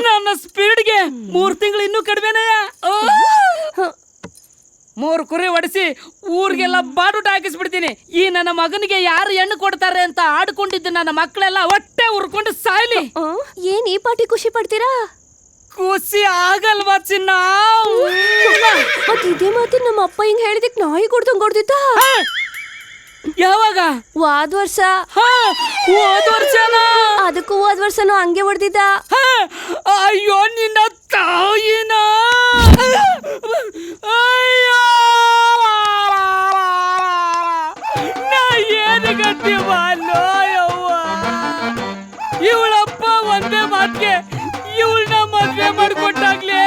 ನನ್ನ ಸ್ಪೀಡ್ಗೆ 3 ತಿಂಗಳು ಇನ್ನೂ ಕಡಿಮೆನಯ್ಯ. 3 ಕುರಿ ಹೊಡಿಸಿ ಊರಿಗೆಲ್ಲ ಬಾಡೂಟ ಹಾಕಿಸ್ಬಿಡ್ತೀನಿ. ಈ ನನ್ನ ಮಗನಿಗೆ ಯಾರು ಹೆಣ್ಣು ಕೊಡ್ತಾರೆ ಅಂತ ಆಡ್ಕೊಂಡಿದ್ದು ನನ್ನ ಮಕ್ಕಳೆಲ್ಲ ಹೊಟ್ಟೆ ಉರ್ಕೊಂಡು ಸಾಯ್ಲಿ. ಏನ್ ಈ ಪಾಟಿ ಖುಷಿ ಪಡ್ತೀರಾ? ಖುಷಿ ಆಗಲ್ವಾ ಚಿನ್ನ? ಮತ್ ಇದೇ ಮಾತಿನ ನಮ್ಮ ಅಪ್ಪ ಹಿಂಗ್ ಹೇಳಿದಕ್ ನಾಯಿ ಕೊಡ್ದಂಗ್ ಕೊಡ್ತಿದ್ದ. ಯಾವಾಗ? ಹೋದ್ ವರ್ಷ. ಹೋದ ವರ್ಷನ? ಅದಕ್ಕೂ ಹೋದ್ ವರ್ಷನೂ ಹಂಗೆ ಹೊಡ್ದಿದ್ದ. ಅಯ್ಯೋ ನಿನ್ನ ತಾಯಿನ. ಅಯ್ಯೋ ನಾ ಏನು ಗತಿ ಮಾಡೋ ಯವ್ವ. ಇವಳಪ್ಪ ಒಂದೇ ಮಾತಿಗೆ ಇವಳನ್ನ ಮದ್ವೆ ಮಾಡ್ಕೊಟ್ಟಾಗ್ಲಿ